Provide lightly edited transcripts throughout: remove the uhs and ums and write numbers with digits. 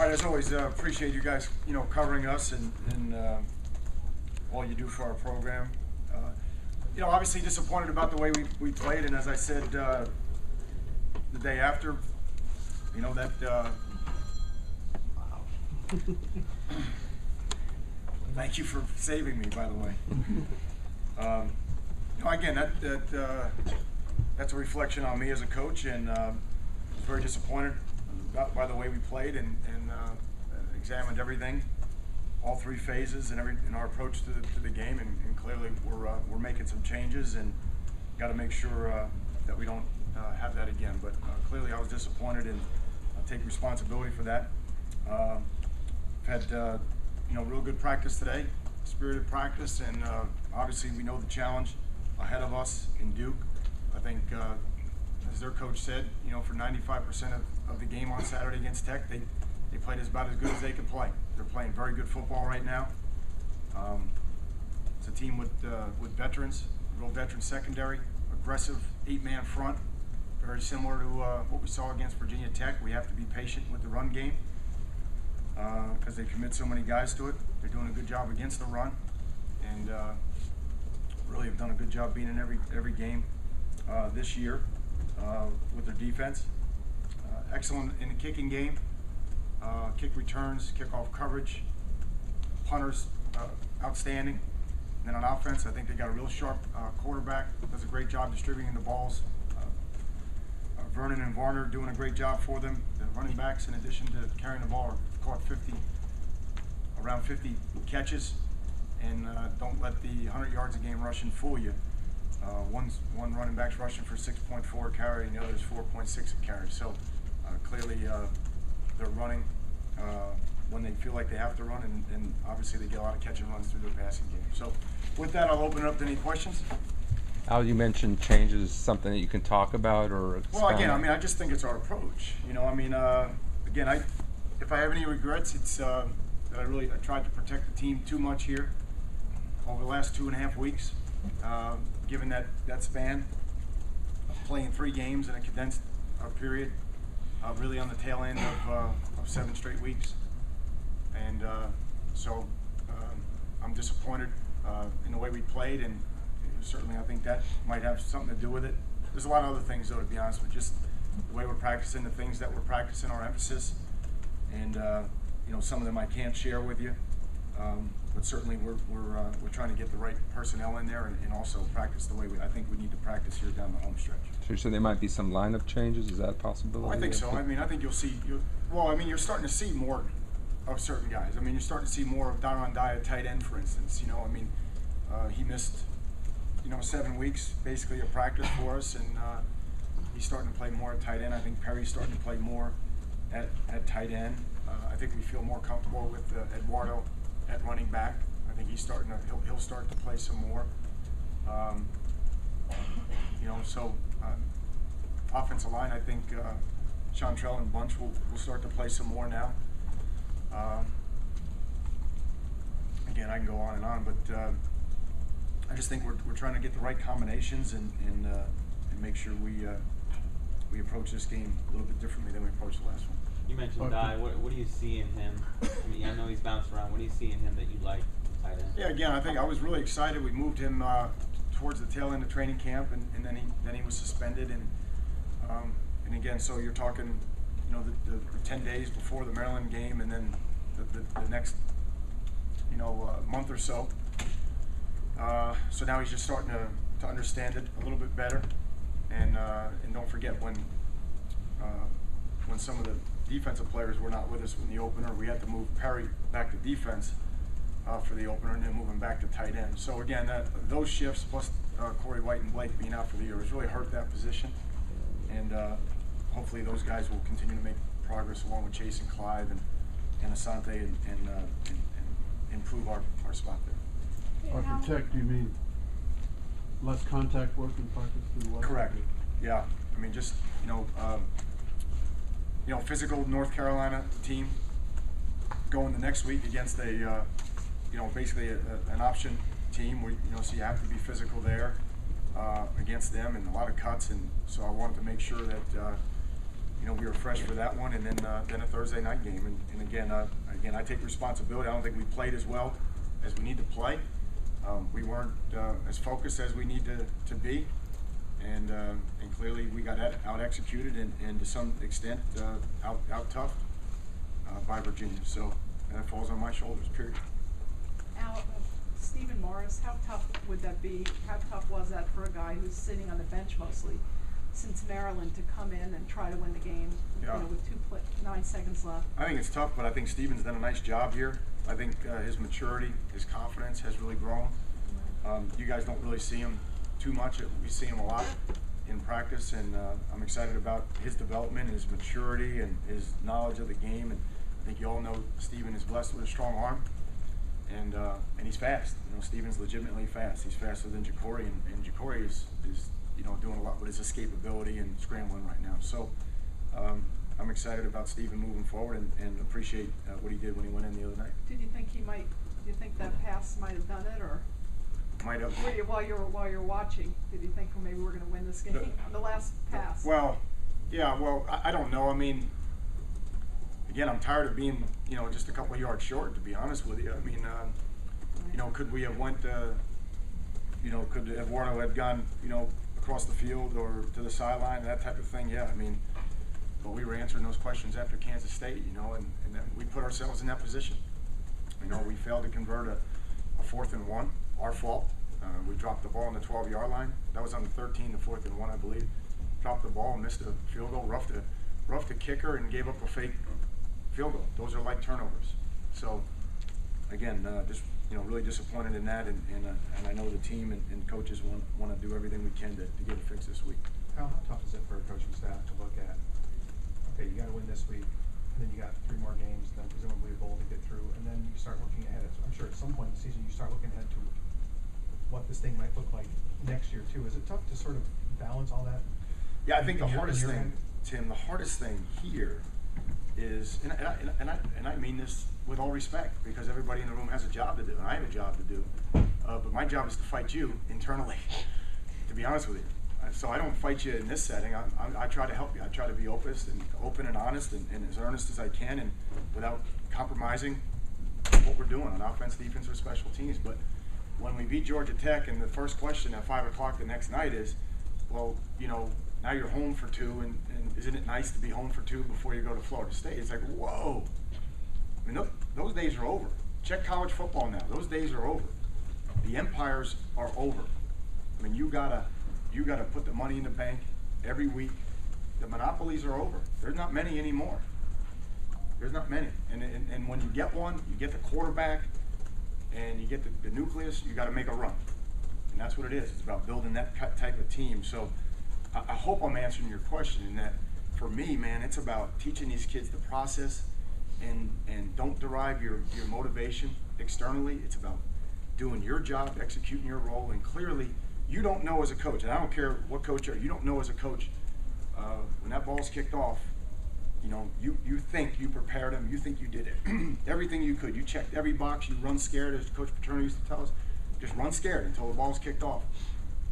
All right, as always, appreciate you guys, covering us and all you do for our program. Obviously disappointed about the way we played, and as I said the day after, that. Thank you for saving me, by the way. Again, that's a reflection on me as a coach, and I was very disappointed by the way we played and examined everything, all three phases and in our approach to the game, and clearly we're making some changes and got to make sure that we don't have that again. But clearly I was disappointed, and I'll take responsibility for that. Had real good practice today, spirited practice, and obviously we know the challenge ahead of us in Duke. I think, as their coach said, for 95% of the game on Saturday against Tech, they played about as good as they could play. They're playing very good football right now. It's a team with veterans, real veteran secondary, aggressive 8-man front, very similar to what we saw against Virginia Tech. We have to be patient with the run game because they commit so many guys to it. They're doing a good job against the run, and really have done a good job being in every game this year with their defense. Excellent in the kicking game, kick returns, kickoff coverage, punters outstanding. And then on offense, I think they got a real sharp quarterback, does a great job distributing the balls. Vernon and Varner doing a great job for them. The running backs, in addition to carrying the ball, caught around 50 catches, and don't let the 100 yards a game rushing fool you. One running back's rushing for 6.4 a carry, and the other's 4.6 a carry. So clearly they're running when they feel like they have to run, and obviously they get a lot of catch and runs through their passing game. So with that, I'll open it up to any questions. Al, you mentioned changes, something that you can talk about or expound? Well, again, I just think it's our approach. Again, if I have any regrets, it's that I tried to protect the team too much here over the last 2.5 weeks, given that span of playing 3 games in a condensed period, really on the tail end of 7 straight weeks. And so I'm disappointed in the way we played, and certainly I think that might have something to do with it. There's a lot of other things, though, to be honest with you. Just the way we're practicing, the things that we're practicing, our emphasis, and some of them I can't share with you. But certainly we're trying to get the right personnel in there and also practice the way I think we need to practice here down the home stretch. So there might be some lineup changes. Is that a possibility? Well, I think so. I think you'll see. You're starting to see more of certain guys. You're starting to see more of Daron Dye at tight end, for instance. He missed 7 weeks basically of practice for us, and he's starting to play more at tight end. I think Perry's starting to play more at tight end. I think we feel more comfortable with Eduardo at running back. I think he'll start to play some more. Offensive line, I think Chantrell and Bunch will start to play some more now. Again, I can go on and on, but I just think we're trying to get the right combinations and make sure we approach this game a little bit differently than we approached the last one. You mentioned Dye. What do you see in him? I know he's bounced around. What do you see in him that you like tight end? Yeah, again, I think I was really excited. We moved him towards the tail end of training camp, and then he was suspended, and again, so you're talking, the 10 days before the Maryland game, and then the next, month or so. So now he's just starting to understand it a little bit better, and don't forget when some of the defensive players were not with us in the opener, we had to move Perry back to defense for the opener, and then move him back to tight end. So again, those shifts plus Corey White and Blake being out for the year has really hurt that position, and hopefully those guys will continue to make progress along with Chase and Clive and Asante and improve our spot there. Architect, do you mean less contact work in practice than what? Correct. Yeah. Just physical North Carolina team going the next week against a basically an option team where so you have to be physical there against them, and a lot of cuts, and so I wanted to make sure that you know, we were fresh for that one, and then a Thursday night game. And again, I take responsibility. I don't think we played as well as we need to play. We weren't as focused as we need to be, and clearly we got out executed and to some extent out tough by Virginia. So that falls on my shoulders. Period. Al, Stephen Morris, how tough would that be? How tough was that for a guy who's sitting on the bench mostly since Maryland to come in and try to win the game, Yeah. you know, with 9 seconds left? I think it's tough, but I think Stephen's done a nice job here. I think his maturity, his confidence has really grown. You guys don't really see him too much. We see him a lot in practice, and I'm excited about his development, his maturity, and his knowledge of the game. And I think you all know Stephen is blessed with a strong arm, and he's fast. You know, Stephen's legitimately fast. He's faster than Ja'Cory, and Ja'Cory is you know, doing a lot with his escapability and scrambling right now. So I'm excited about Stephen moving forward and appreciate what he did when he went in the other night. Did you think that pass might have done it, or Might have. while you're watching, did you think, well, maybe we're going to win this game on the last pass? Well, yeah. Well, I don't know. I mean, again, I'm tired of being, you know, just a couple of yards short. To be honest with you, I mean, you know, could we have went, you know, could Eduardo had gone, you know, across the field or to the sideline, that type of thing? Yeah, I mean, but we were answering those questions after Kansas State, you know, and then we put ourselves in that position. You know, we failed to convert a 4th and 1, our fault. We dropped the ball on the 12-yard line. That was on the 13 to 4th and 1, I believe. Dropped the ball, missed a field goal, roughed the kicker, and gave up a fake field goal. Those are like turnovers. So, again, just, you know, really disappointed in that, and I know the team and coaches want to do everything we can to get it fixed this week. How tough is it for a coaching staff to look at, okay, you got to win this week, and then you got 3 more games, then presumably a bowl to get through, and then you start looking ahead. I'm sure at some point in the season you start looking ahead to what this thing might look like next year too. Is it tough to sort of balance all that? Yeah, I think the in your hardest thing, head? Tim, the hardest thing here is, and I mean this with all respect, because everybody in the room has a job to do, and I have a job to do, but my job is to fight you internally, to be honest with you. So I don't fight you in this setting. I try to help you. I try to be open and honest and as earnest as I can, and without compromising what we're doing on offense, defense, or special teams. But when we beat Georgia Tech, and the first question at 5 o'clock the next night is, well, you know, now you're home for 2, and isn't it nice to be home for 2 before you go to Florida State? It's like, whoa. I mean, those days are over. Check college football now. Those days are over. The empires are over. I mean, you gotta put the money in the bank every week. The monopolies are over. There's not many anymore. There's not many. And when you get one, you get the quarterback, and you get the nucleus, you got to make a run. And that's what it is. It's about building that type of team. So I hope I'm answering your question in that, for me, man, it's about teaching these kids the process, and don't derive your motivation externally. It's about doing your job, executing your role, and clearly you don't know as a coach, and I don't care what coach you don't know as a coach, when that ball's kicked off, you know, you think you prepared them, you think you did it, everything you could. You checked every box, you run scared, as Coach Paterno used to tell us, just run scared until the ball's kicked off.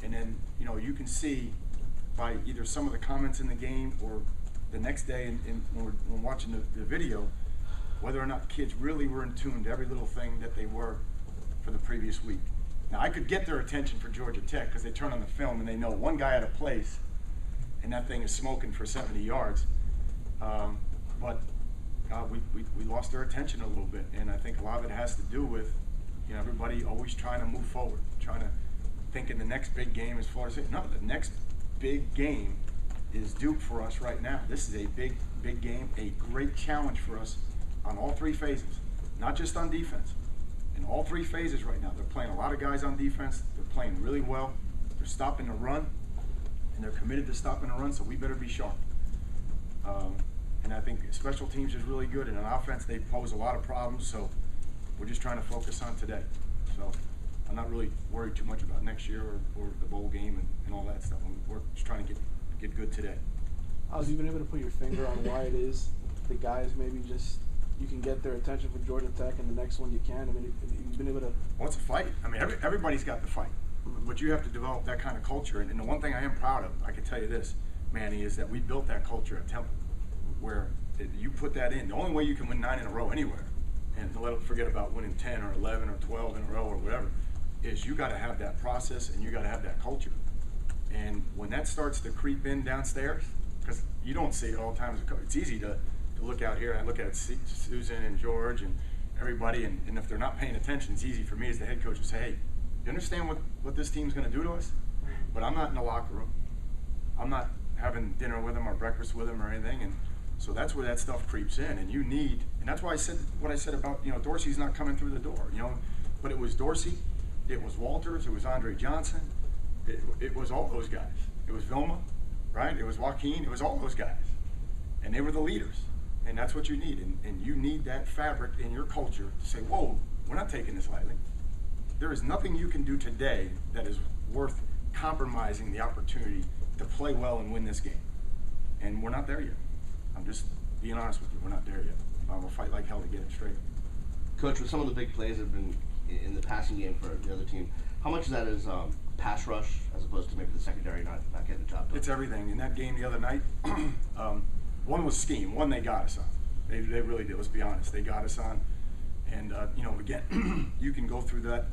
And then, you know, you can see by either some of the comments in the game or the next day when we're watching the video, whether or not kids really were in tune to every little thing that they were for the previous week. Now, I could get their attention for Georgia Tech because they turn on the film and they know one guy at a place and that thing is smoking for 70 yards. But we lost their attention a little bit, and I think a lot of it has to do with, you know, everybody always trying to move forward, trying to think in the next big game as Florida State. No, the next big game is Duke for us right now. This is a big game, a great challenge for us on all 3 phases, not just on defense. In all 3 phases right now, they're playing a lot of guys on defense. They're playing really well. They're stopping the run, and they're committed to stopping the run, so we better be sharp. And I think special teams is really good, and on offense they pose a lot of problems, so we're just trying to focus on today. So I'm not really worried too much about next year or the bowl game and all that stuff. We're just trying to get good today. Have you been able to put your finger on why it is the guys maybe just, you can get their attention for Georgia Tech and the next one you can? I mean, you've been able to... Well, it's a fight. I mean, everybody's got the fight. But you have to develop that kind of culture. And the one thing I am proud of, I can tell you this, Manny, is that we built that culture at Temple. where you put that in. The only way you can win 9 in a row anywhere, and forget about winning 10 or 11 or 12 in a row or whatever, is you got to have that process and you got to have that culture. And when that starts to creep in downstairs, because you don't see it all the time as a coach, it's easy to look out here and I look at Susan and George and everybody, and if they're not paying attention, it's easy for me as the head coach to say, hey, you understand what this team's going to do to us? But I'm not in the locker room. I'm not having dinner with them or breakfast with them or anything, and so that's where that stuff creeps in. And you need, and that's why I said what I said about, you know, Dorsey's not coming through the door, you know, but it was Dorsey, it was Walters, it was Andre Johnson, it was all those guys. It was Vilma, right? It was Joaquin, it was all those guys, and they were the leaders. And that's what you need, and you need that fabric in your culture to say, whoa, we're not taking this lightly. There is nothing you can do today that is worth compromising the opportunity to play well and win this game. And we're not there yet. I'm just being honest with you, we're not there yet. We'll fight like hell to get it straight. Coach, with some of the big plays that have been in the passing game for the other team, how much of that is pass rush as opposed to maybe the secondary not getting the job done? It's everything. In that game the other night, one was scheme. One they got us on. They really did. Let's be honest. They got us on. And, you know, again, you can go through that.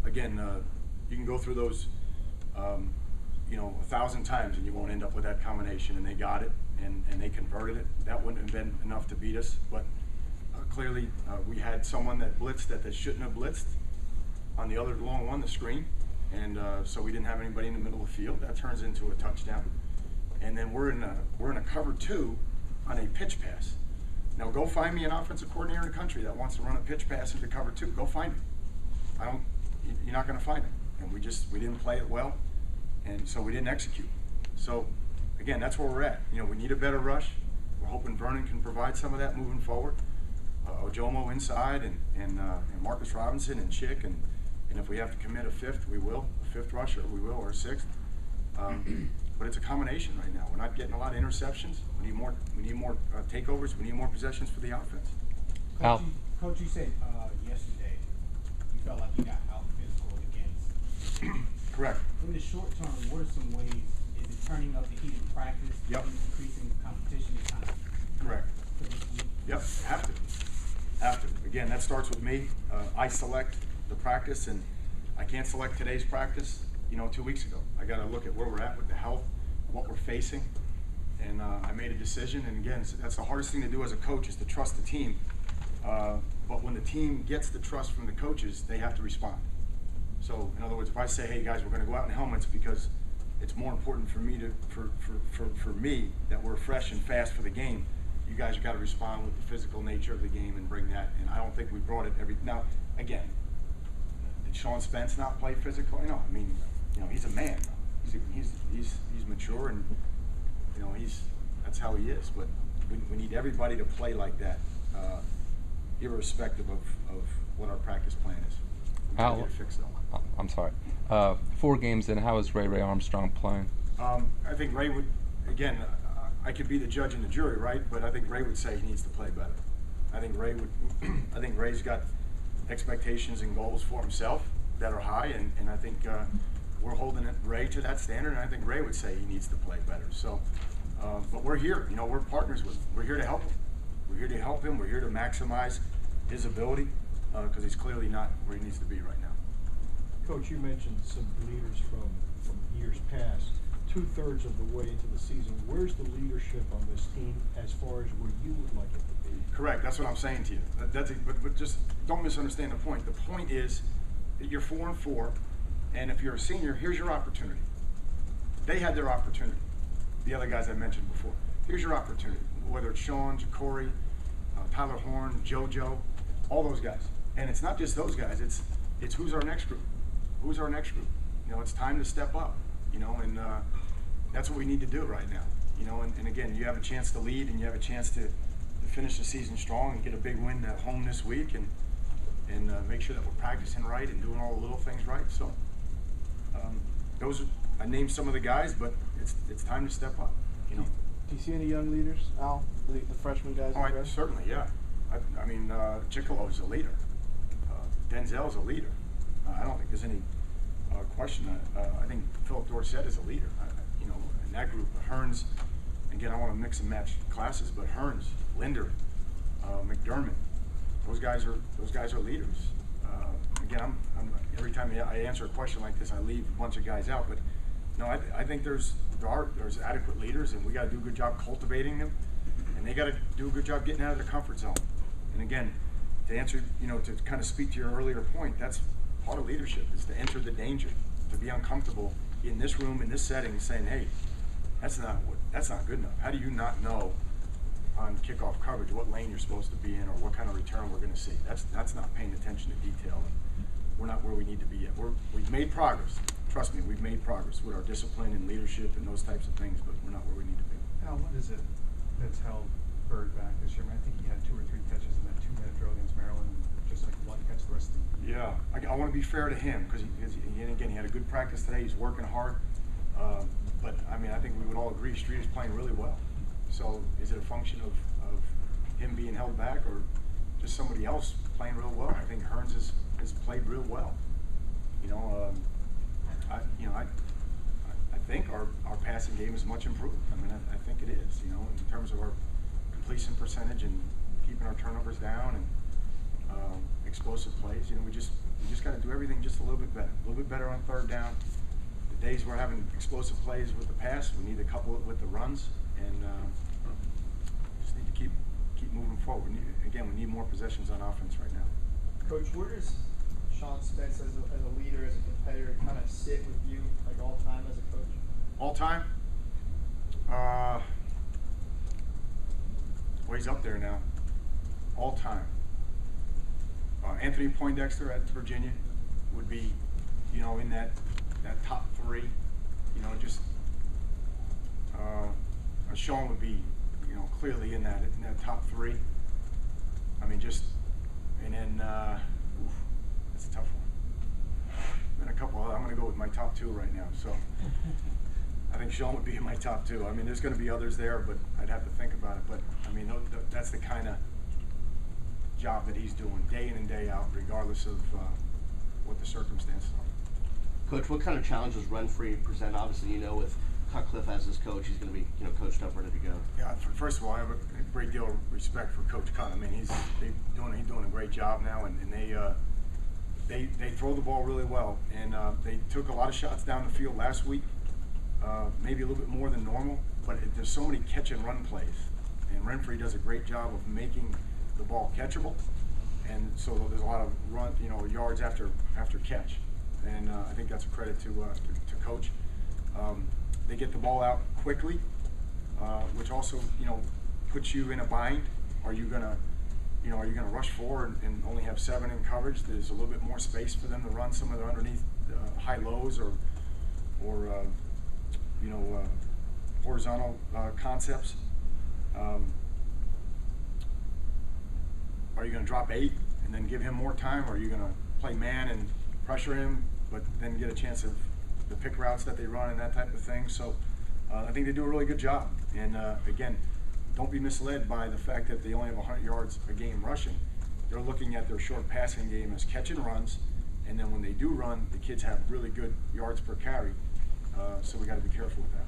Again, you can go through those, you know, 1,000 times and you won't end up with that combination. And they got it, and they converted it. That wouldn't have been enough to beat us. But clearly, we had someone that blitzed that shouldn't have blitzed on the other long one, the screen. And so we didn't have anybody in the middle of the field. That turns into a touchdown. And then we're in a cover 2 on a pitch pass. Now go find me an offensive coordinator in the country that wants to run a pitch pass into cover 2. Go find him. You're not going to find him. And we didn't play it well, and so we didn't execute. So again, that's where we're at. You know, we need a better rush. We're hoping Vernon can provide some of that moving forward. Ojomo inside, and Marcus Robinson and Chick, and if we have to commit a 5th, we will. A 5th rusher, we will, or a 6th. But it's a combination right now. We're not getting a lot of interceptions. We need more takeovers. We need more possessions for the offense. Al. Coach, you said yesterday you felt like you got out physical against. Correct. In the short term, what are some ways? Is it turning up the heat in practice? Yep. Increasing competition and kind of. Correct. Yep. Have to. Again, that starts with me. I select the practice, and I can't select today's practice. You know, 2 weeks ago, I got to look at where we're at with the health, what we're facing, and I made a decision. And again, that's the hardest thing to do as a coach, is to trust the team. But when the team gets the trust from the coaches, they have to respond. So, in other words, if I say, "Hey guys, we're going to go out in helmets because it's more important for me for me that we're fresh and fast for the game," you guys have got to respond with the physical nature of the game and bring that. And I don't think we brought it now. Again, did Sean Spence not play physical? No, I mean, you know, he's a man. He's mature, and you know, that's how he is. But we need everybody to play like that, irrespective of what our practice plan is. We gotta get it fixed though. I'm sorry. 4 games in, how is Ray Armstrong playing? I think Ray would, again, I could be the judge and the jury, right? But I think Ray would say he needs to play better. I think Ray's got expectations and goals for himself that are high, and I think we're holding Ray to that standard, and I think Ray would say he needs to play better. So, but we're here, you know, we're partners with him. We're here to help him. We're here to help him. We're here to maximize his ability, because he's clearly not where he needs to be right now. Coach, you mentioned some leaders from years past. 2/3 of the way into the season, where's the leadership on this team as far as where you would like it to be? Correct. That's what I'm saying to you. But just don't misunderstand the point. The point is that you're 4-4, and if you're a senior, here's your opportunity. They had their opportunity. The other guys I mentioned before. Here's your opportunity. Whether it's Sean, Ja'Cory, Tyler Horn, JoJo, all those guys. And it's not just those guys. It's who's our next group. Who's our next group? You know, it's time to step up. You know, and that's what we need to do right now. You know, and again, you have a chance to lead, and you have a chance to finish the season strong and get a big win at home this week, and make sure that we're practicing right and doing all the little things right. So I named some of the guys, but it's time to step up. You know. Do you see any young leaders, Al? The freshman guys? Oh, certainly, yeah. I mean, Chicolo is a leader. Denzel's a leader. I don't think there's any question. I think Philip Dorsett is a leader. You know, in that group, Hearns, again, I want to mix and match classes, but Hearns, Linder, McDermott, those guys are leaders. Again, I'm every time I answer a question like this, I leave a bunch of guys out, but no, I think there's adequate leaders, and we got to do a good job cultivating them, and they got to do a good job getting out of their comfort zone. And again, to answer, to kind of speak to your earlier point, that's part of leadership, is to enter the danger, to be uncomfortable in this room, in this setting, saying, hey, that's not good enough. How do you not know on kickoff coverage what lane you're supposed to be in or what kind of return we're going to see? That's not paying attention to detail. We're not where we need to be yet. We've made progress. Trust me, we've made progress with our discipline and leadership and those types of things, but we're not where we need to be. Al, what is it that's held Bird back this year? I mean, I think he had 2 or 3 catches in that 2-minute drill against Maryland, just like 1 catch the rest of the year. Yeah, I want to be fair to him because again, he had a good practice today. He's working hard, but I mean, I think we would all agree Streeter's playing really well. So is it a function of him being held back or just somebody else playing real well? I think Hearns has played real well. I think our passing game is much improved. I mean, I think it is. In terms of our completion percentage and keeping our turnovers down and explosive plays. We just got to do everything just a little bit better on third down. The days we're having explosive plays with the pass, we need to couple it with the runs, and just need to keep moving forward. We need more possessions on offense right now. Coach, where does Sean Spence as a leader, as a competitor, kind of sit with you, like all time as a coach? All time? Well, he's up there now. All time. Anthony Poindexter at Virginia would be, in that top 3. Sean would be, clearly in that top 3. I mean, and then that's a tough one. And a couple. I'm going to go with my top 2 right now. So I think Sean would be in my top 2. I mean, there's going to be others there, but I'd have to think about it. But I mean, that's the kind of job that he's doing day in and day out, regardless of what the circumstances are. Coach, what kind of challenges Renfree present? Obviously, with Cutcliffe as his coach, he's going to be, coached up, ready to go. Yeah, first of all, I have a great deal of respect for Coach Cut. I mean, he's doing a great job now, and they throw the ball really well, and they took a lot of shots down the field last week, maybe a little bit more than normal, but there's so many catch and run plays, and Renfree does a great job of making the ball catchable, and so there's a lot of run, yards after catch, and I think that's a credit to Coach. They get the ball out quickly, which also puts you in a bind. Are you gonna rush forward and only have 7 in coverage? There's a little bit more space for them to run some of the underneath high lows or horizontal concepts. Are you going to drop 8 and then give him more time? Or are you going to play man and pressure him, but then get a chance of the pick routes that they run and that type of thing? So I think they do a really good job. And again, don't be misled by the fact that they only have 100 yards a game rushing. They're looking at their short passing game as catch and runs, and then when they do run, the kids have really good yards per carry. So we got to be careful with that.